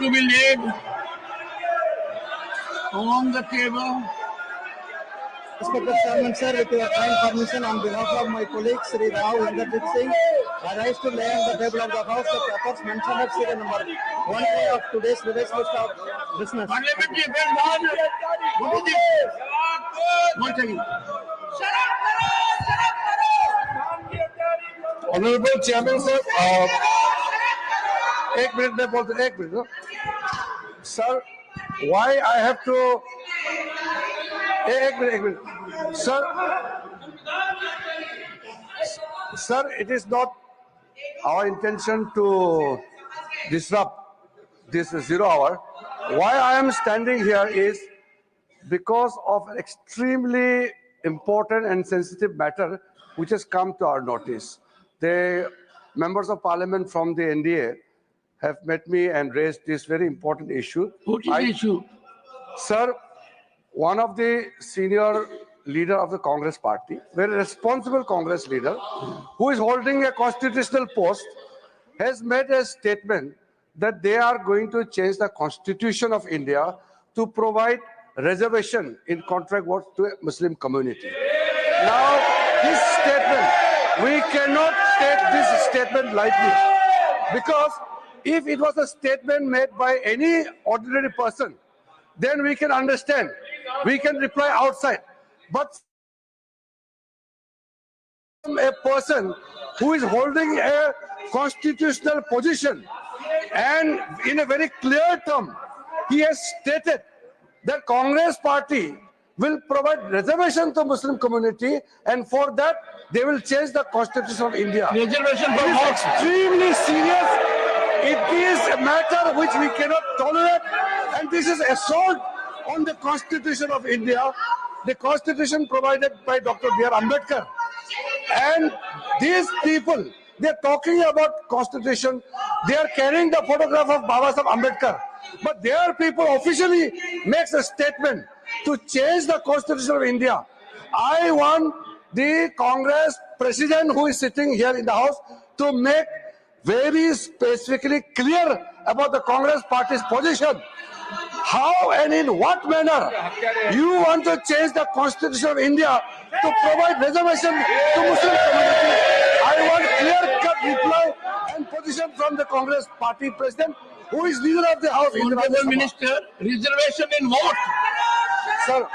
to be laid on the table. Respected Chairman, sir, with your kind permission, on behalf of my colleague Sri Rao Inderjit Singh, I rise to lay on the table of the House the papers mentioned at serial number 1A of today's revised list of business. Parliamentary affairs. One second. Honorable Chairman, sir, एक minute में बोलते एक minute sir why I have to एक minute sir it is not our intention to disrupt this 0 hour. Why I am standing here is because of an extremely important and sensitive matter which has come to our notice. The members of parliament from the NDA have met me and raised this very important issue. What is the issue? Sir, one of the senior leader of the Congress party, very responsible Congress leader, who is holding a constitutional post, has made a statement that they are going to change the constitution of India to provide reservation in contract work to a Muslim community. Now, this statement, we cannot take this statement lightly, because if it was a statement made by any ordinary person, then we can understand, we can reply outside. But a person who is holding a constitutional position and in a very clear term, he has stated that Congress party will provide reservation to Muslim community, and for that they will change the constitution of India. Reservation It is extremely serious. It is a matter which we cannot tolerate, and this is assault on the constitution of India, the constitution provided by Dr. B.R. Ambedkar. And these people, they are talking about constitution, they are carrying the photograph of Baba Saheb Ambedkar, but their people officially makes a statement to change the constitution of India. I want the Congress president who is sitting here in the house to make very specifically clear about the Congress party's position. How and in what manner you want to change the constitution of India to provide reservation to Muslim community? I want clear-cut reply and position from the Congress party president, who is leader of the House. Honorable Minister, reservation in what? Sir,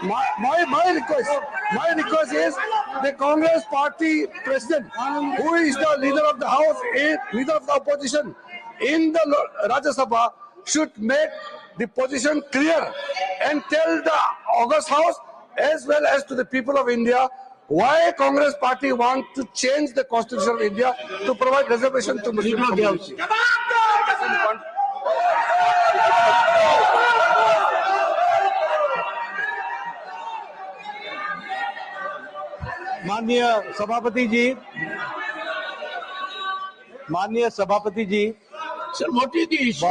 my request is the Congress party president, who is the leader of the House, leader of the opposition in the Rajya Sabha, should make the position clear and tell the August House as well as to the people of India why Congress party want to change the constitution of India to provide reservation to Muslim community. माननीय सभापति जी, Sir, what is the issue?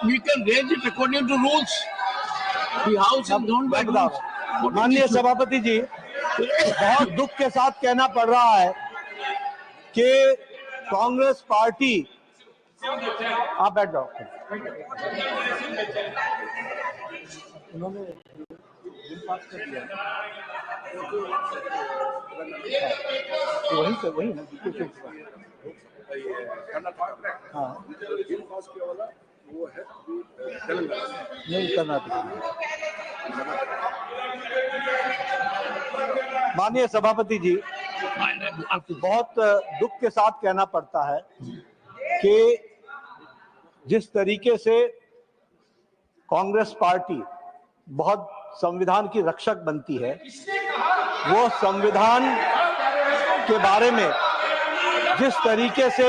We can raise it according to rules. The House is governed by rules. माननीय सभापति जी, बहुत दुख के साथ कहना पड़ रहा है कि कांग्रेस पार्टी, आप बैठ जाओ, उन्होंने बिल पास कर दिया, वही से वही ना, हाँ, वो है नहीं कर्नाटक। माननीय सभापति जी, बहुत दुख के साथ कहना पड़ता है कि जिस तरीके से कांग्रेस पार्टी बहुत संविधान की रक्षक बनती है, वो संविधान के बारे में जिस तरीके से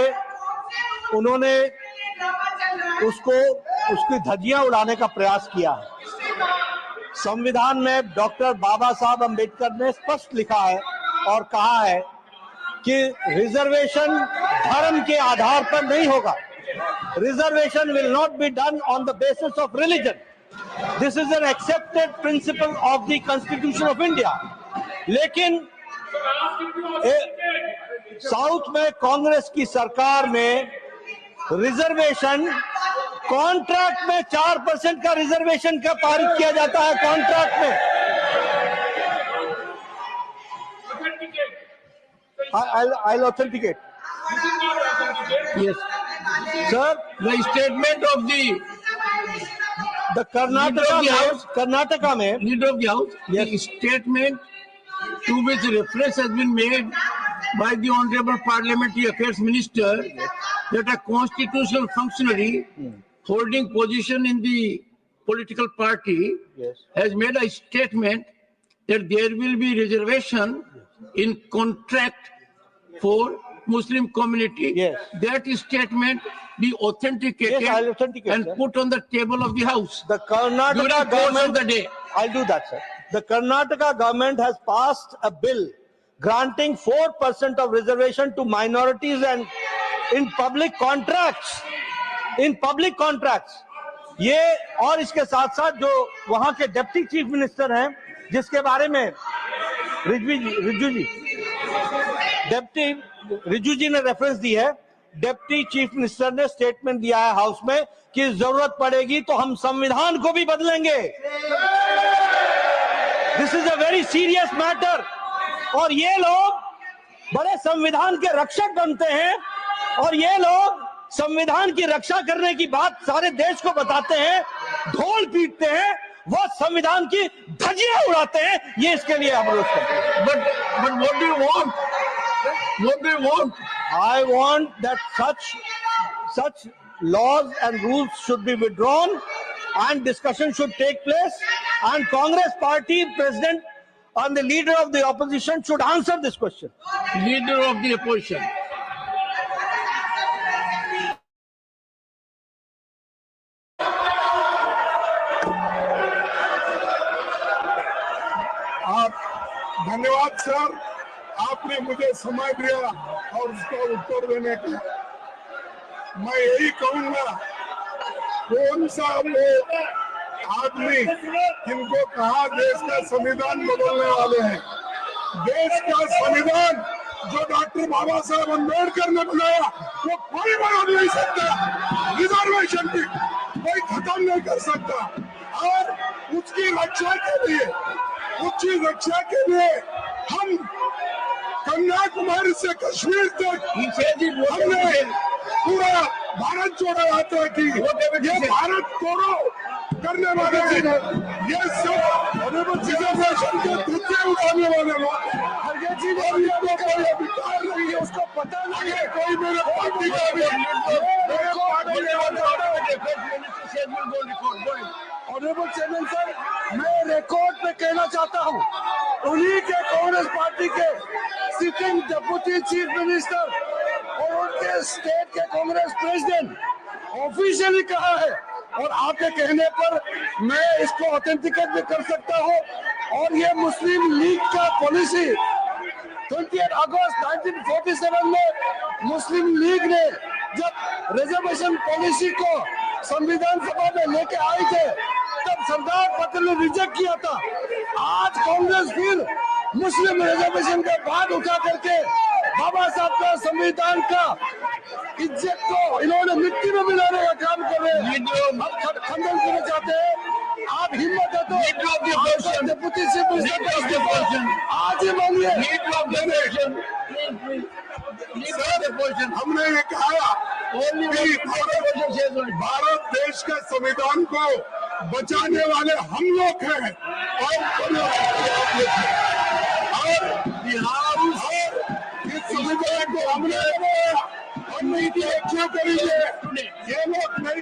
उन्होंने उसकी धज्जियां उड़ाने का प्रयास किया है। संविधान में डॉक्टर बाबा साहब अंबेडकर ने स्पष्ट लिखा है और कहा है कि रिजर्वेशन धर्म के आधार पर नहीं होगा। Reservation will not be done on the basis of religion. This is an accepted principle of the constitution of India. लेकिन साउथ में कांग्रेस की सरकार में रिजर्वेशन कॉन्ट्रैक्ट में 4% का रिजर्वेशन का पारित किया जाता है कॉन्ट्रैक्ट में। I'll authenticate. Yes. Sir, The statement of the Karnataka में Leader of the House, Yes. the statement to which reference has been made by the Honorable Parliamentary Affairs Minister that a constitutional functionary holding position in the political party Yes. has made a statement that there will be reservation in contract for Muslim community. Yes. That statement be authenticated Yes, I'll authenticate, and sir. put on the table of the House. The During Karnataka the course of government, the day. I'll do that, sir. The Karnataka government has passed a bill granting 4% of reservation to minorities and in public contracts. In public contracts. ये और इसके साथ साथ जो वहां के deputy chief minister हैं, जिसके बारे में रिजू जी ने रेफरेंस दी है, डिप्टी चीफ मिनिस्टर ने स्टेटमेंट दिया है हाउस में कि जरूरत पड़ेगी तो हम संविधान को भी बदलेंगे। This is a very serious matter. और ये लोग बड़े संविधान के रक्षक बनते हैं और ये लोग संविधान की रक्षा करने की बात सारे देश को बताते हैं, ढोल पीटते हैं, वो संविधान की धज्जियां उड़ाते हैं। ये इसके लिए हम रोज करते हैं। But what do you want? What do you want? I want that such laws and rules should be withdrawn and discussion should take place, and Congress party president and the leader of the opposition should answer this question. Leader of the opposition. धन्यवाद sir, आपने मुझे समय दिया और उसका उत्तर देने का। मैं यही कहूंगा, कौन सा वो आदमी जिनको कहा देश का संविधान बदलने वाले हैं। देश का संविधान जो डॉक्टर बाबा साहब अम्बेडकर ने बनाया वो कोई बदल नहीं सकता। रिजर्वेशन की कोई खत्म नहीं कर सकता। और उसकी रक्षा के लिए हम कन्याकुमारी से कश्मीर तक हमने पूरा भारत जोड़ो यात्रा की। ये भारत तोड़ो करने वाले ये सब रिजर्वेशन के धुत्ते उड़ाने वाले लोग कोई अधिकार नहीं है, उसको पता नहीं है। कोई मेरे पार्टी का भी ऑनरेबल चेयरमैन सर, मैं रिकॉर्ड पे कहना चाहता हूँ, उन्हीं के कांग्रेस पार्टी के सिटिंग डिप्टी चीफ मिनिस्टर और उनके स्टेट के कांग्रेस प्रेसिडेंट ऑफिशियली कहा है, और आपके कहने पर मैं इसको ऑथेंटिकेट भी कर सकता हूँ। और ये मुस्लिम लीग का पॉलिसी 28 अगस्त 1947 में मुस्लिम लीग ने जब रिजर्वेशन पॉलिसी को संविधान सभा में लेके आए थे, तब सरदार पटेल ने रिजेक्ट किया था। आज कांग्रेस फिर मुस्लिम रिजर्वेशन के बाद उठा करके बाबा साहब का संविधान का इज्जत को इन्होंने मिट्टी में मिलाने का काम कर रहे हैं। हम खंडन करना चाहते हैं। आप हिम्मत है तो डिप्टी चीफ मिनिस्टर का इस्तीफा आज ही मांगिए। हमने ये कहा भारत देश का संविधान को बचाने वाले हम लोग हैं और इस संविधान को हमने क्यों करेंगे। ये लोग नहीं